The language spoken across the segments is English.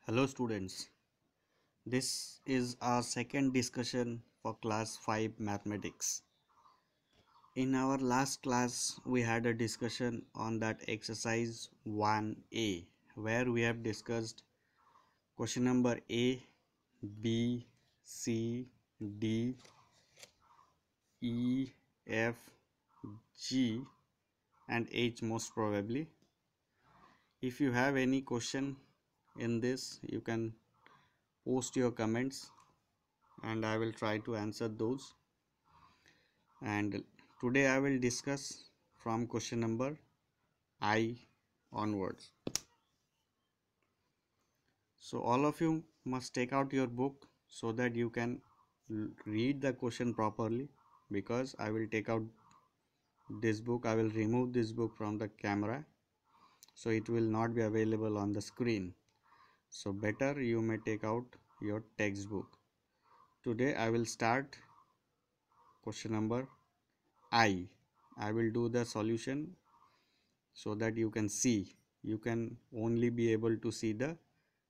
Hello students, this is our second discussion for class 5 mathematics. In our last class we had a discussion on that exercise 1A where we have discussed question number A, B, C, D, E, F, G and H most probably. If you have any question in this you can post your comments and I will try to answer those. And today I will discuss from question number I onwards. So all of you must take out your book so that you can read the question properly, because I will take out this book, I will remove this book from the camera, so it will not be available on the screen. So better you may take out your textbook. Today I will start question number I. I will do the solution so that you can see. You can only be able to see the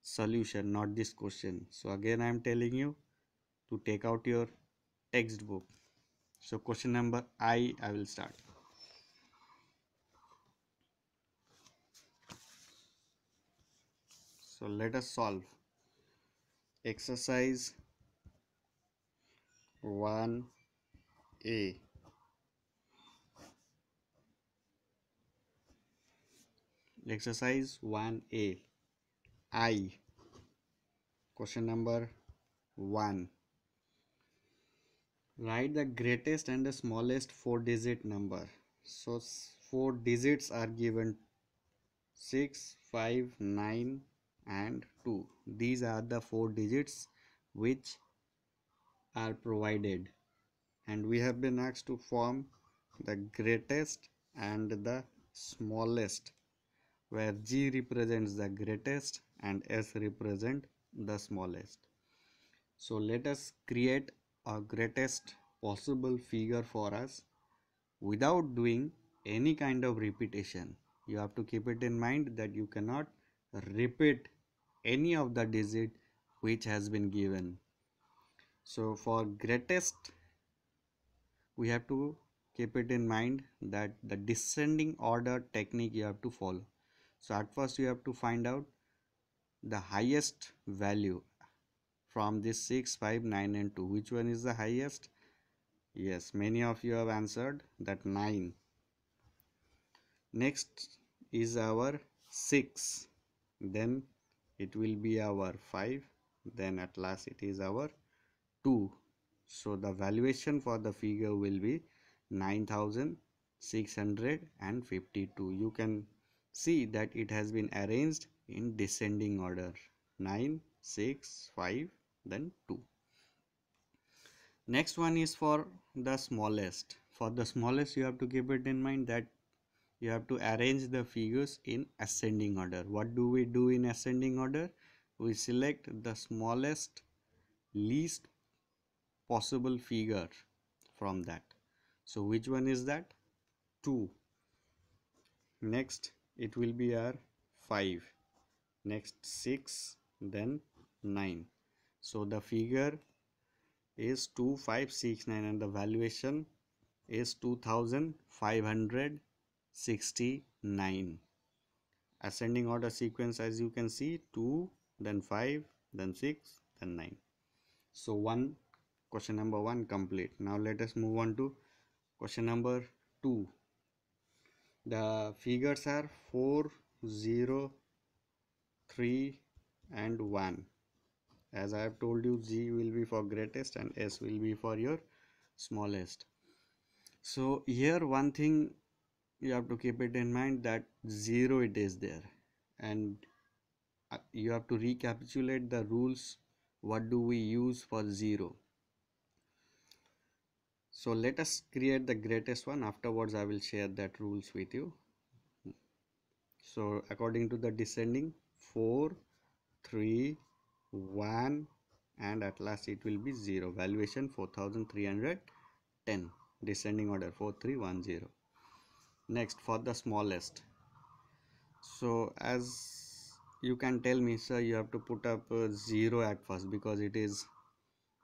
solution, not this question. So again I am telling you to take out your textbook. So question number I will start. So let us solve exercise 1A. Exercise 1A. I. Question number 1. Write the greatest and the smallest 4-digit number. So 4 digits are given: 6, 5, 9 and 2. These are the 4 digits which are provided, and we have been asked to form the greatest and the smallest, where G represents the greatest and S represent the smallest. So let us create a greatest possible figure for us without doing any kind of repetition. You have to keep it in mind that you cannot repeat any of the digit which has been given. So for greatest we have to keep it in mind that the descending order technique you have to follow. So at first you have to find out the highest value from this 6, 5, 9 and 2. Which one is the highest? Yes, many of you have answered that 9. Next is our 6, then it will be our 5, then at last it is our 2. So the valuation for the figure will be 9652. You can see that it has been arranged in descending order: 9, 6, 5, then 2. Next one is for the smallest. For the smallest you have to keep it in mind that you have to arrange the figures in ascending order. What do we do in ascending order? We select the smallest least possible figure from that. So which one is that? 2. Next it will be our 5. Next 6, then 9. So the figure is 2569 and the valuation is 2569. Ascending order sequence, as you can see, 2, then 5, then 6, then 9. So question number 1 complete. Now let us move on to question number 2. The figures are 4, 0, 3 and 1. As I have told you, G will be for greatest and S will be for your smallest. So here one thing you have to keep it in mind that 0 it is there, and you have to recapitulate the rules. What do we use for 0? So let us create the greatest one. Afterwards I will share that rules with you. So according to the descending, 4, 3, 1 and at last it will be 0. Valuation 4310. Descending order 4310. Next for the smallest. So as you can tell me, sir, you have to put up 0 at first because it is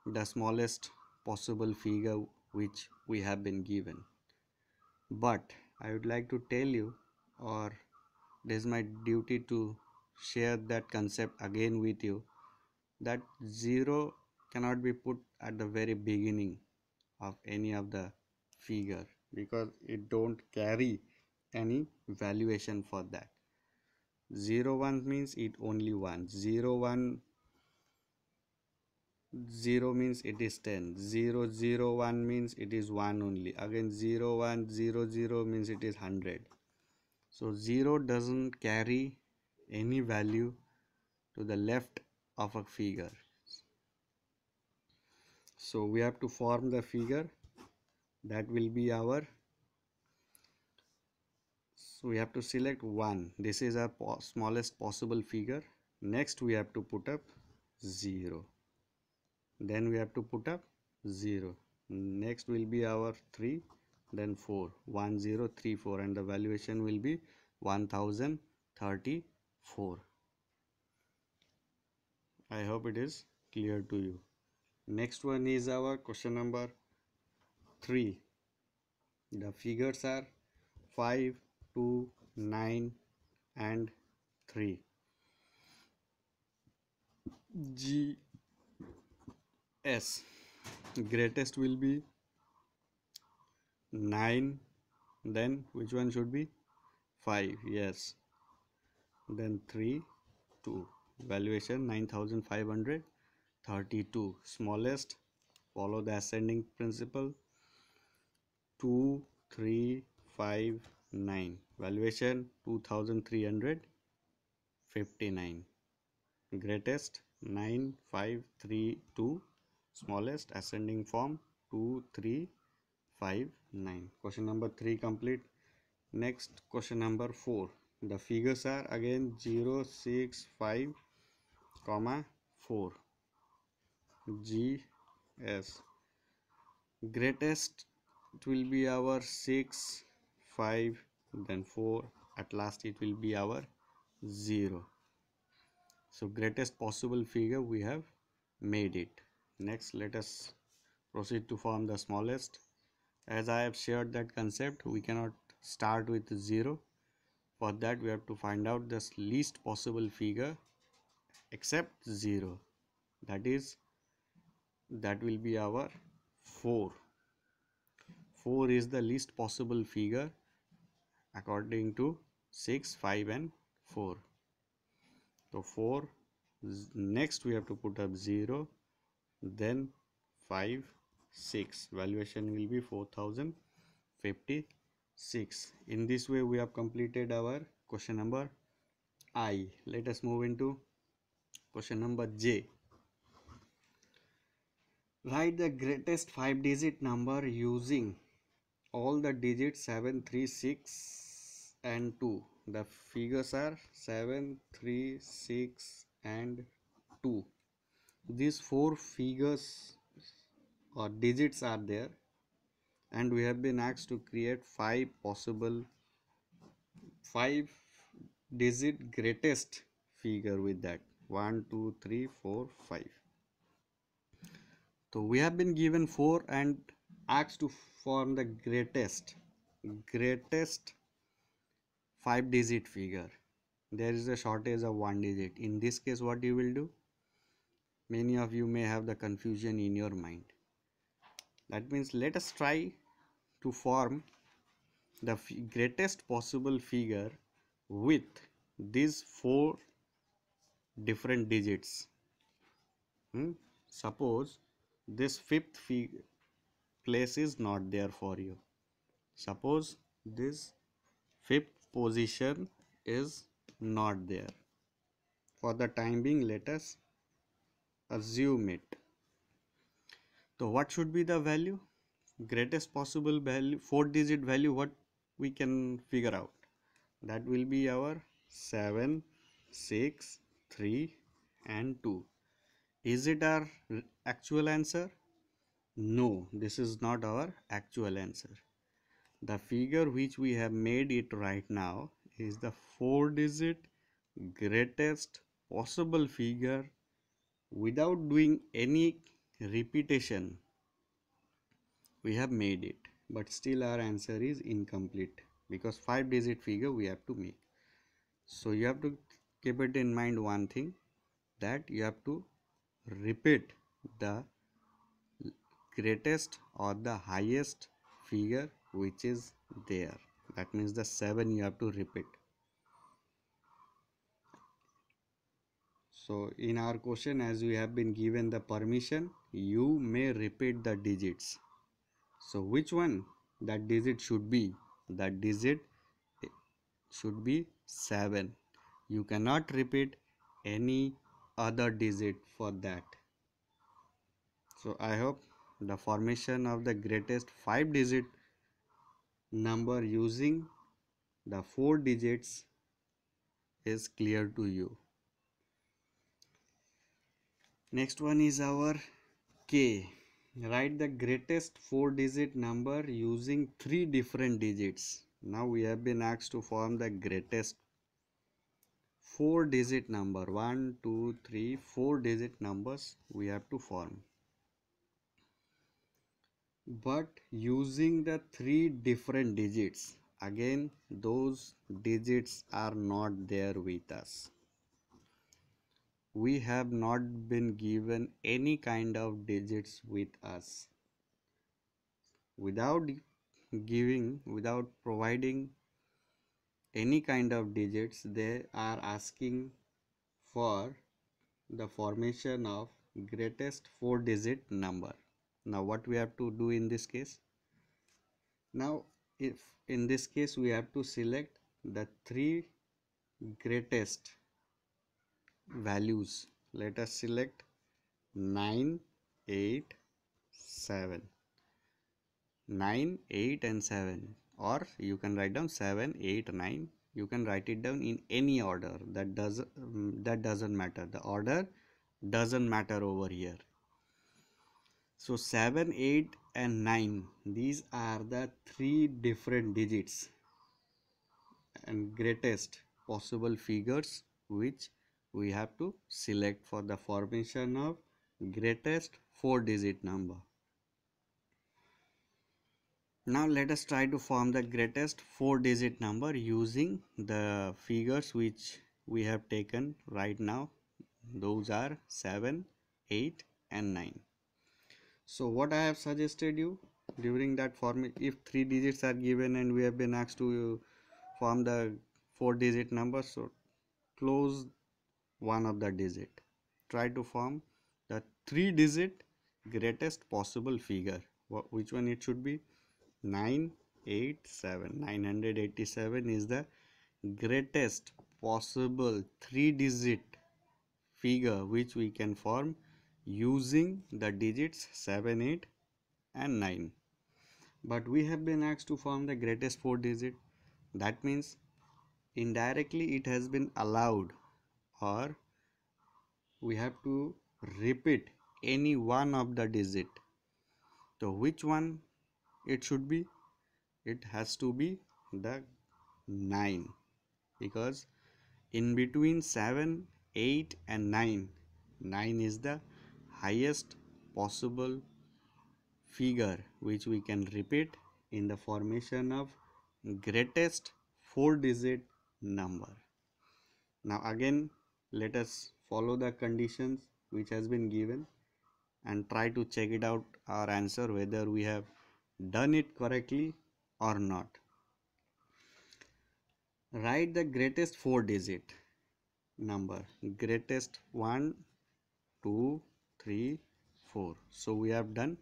the smallest possible figure which we have been given. But I would like to tell you, or it is my duty to share that concept again with you, that 0 cannot be put at the very beginning of any of the figure because it don't carry any valuation for that. 0 1 means it only 1, 0 1 0 means it is 10, 0 0 1 means it is 1 only, again 0 1 0 0 means it is 100. So 0 doesn't carry any value to the left of a figure. So we have to form the figure that will be our, so we have to select 1. This is our smallest possible figure. Next we have to put up 0. Then we have to put up 0. Next will be our 3, then 4, 1 0 3 4, and the valuation will be 1034. I hope it is clear to you. Next one is our question number 3. The figures are 5, 2, 9 and 3. GS, greatest will be 9, then which one should be 5? Yes, then 3, 2, valuation 9532. Smallest, follow the ascending principle, 2, 3, 5, 9, valuation 2359. Greatest 9, 5, 3, 2, smallest ascending form 2, 3, 5, 9. Question number 3 complete. Next, question number 4. The figures are again 0, 6, 5, comma 4. GS, greatest it will be our 6, 5, then 4, at last it will be our 0. So greatest possible figure we have made it. Next, let us proceed to form the smallest. As I have shared that concept, we cannot start with 0. For that we have to find out the least possible figure except 0. That will be our 4. 4 is the least possible figure according to 6, 5 and 4. So 4, next we have to put up 0, then 5, 6, valuation will be 4056. In this way we have completed our question number I. Let us move into question number J. Write the greatest 5-digit number using all the digits 7, 3, 6 and 2. The figures are 7, 3, 6 and 2. These 4 figures or digits are there, and we have been asked to create 5 possible 5-digit greatest figure with that 1, 2, 3, 4, 5. So we have been given 4 and asked to form the greatest 5-digit figure. There is a shortage of 1 digit. In this case, what you will do? Many of you may have the confusion in your mind. That means let us try to form the greatest possible figure with these 4 different digits. Suppose this 5th place is not there for you. Suppose this 5th position is not there. For the time being, let us assume it. So what should be the value? Greatest possible value, 4-digit value, what we can figure out? That will be our 7, 6, 3 and 2. Is it our actual answer? No, this is not our actual answer. The figure which we have made it right now is the 4-digit greatest possible figure without doing any repetition. We have made it, but still our answer is incomplete because 5-digit figure we have to make. So you have to keep it in mind one thing, that you have to repeat the greatest or the highest figure which is there. That means the 7 you have to repeat. So in our question, as we have been given the permission, you may repeat the digits. So which one that digit should be? That digit should be 7. You cannot repeat any other digit for that. So I hope the formation of the greatest 5-digit number using the 4 digits is clear to you. Next one is our K. Write the greatest 4-digit number using 3 different digits. Now we have been asked to form the greatest 4-digit number. 1, 2, 3, 4-digit numbers we have to form. But using the 3 different digits. Again, those digits are not there with us. We have not been given any kind of digits with us. Without providing any kind of digits, they are asking for the formation of greatest 4-digit number. Now what we have to do in this case? Now if in this case we have to select the 3 greatest values. Let us select 9, 8, 7. 9, 8 and 7, or you can write down 7, 8, 9. You can write it down in any order. That doesn't matter. The order doesn't matter over here. So 7, 8 and 9, these are the 3 different digits and greatest possible figures which we have to select for the formation of greatest 4-digit number. Now let us try to form the greatest 4-digit number using the figures which we have taken right now. Those are 7, 8 and 9. So what I have suggested you during that form, if 3 digits are given and we have been asked to form the 4-digit number, so close one of the digit. Try to form the 3-digit greatest possible figure. Which one it should be? 987. 987 is the greatest possible 3-digit figure which we can form using the digits 7, 8 and 9. But we have been asked to form the greatest 4-digit. That means indirectly it has been allowed, or we have to repeat any one of the digit. So which one it should be? It has to be the 9, because in between 7, 8 and 9, 9 is the highest possible figure which we can repeat in the formation of greatest 4-digit number. Now again let us follow the conditions which has been given and try to check it out our answer whether we have done it correctly or not. Write the greatest 4-digit number. Greatest 1, 2, 3, 4. So we have done.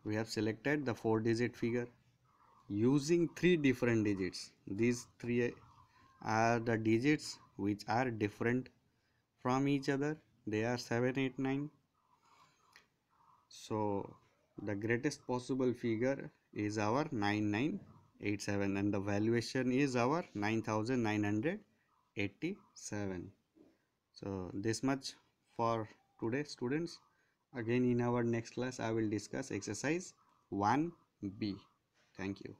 We have selected the 4-digit figure using 3 different digits. These 3 are the digits which are different from each other. They are 7, 8, 9. So the greatest possible figure is our 9987 and the valuation is our 9987. So this much for today, students. Again in our next class I will discuss exercise 1B. Thank you.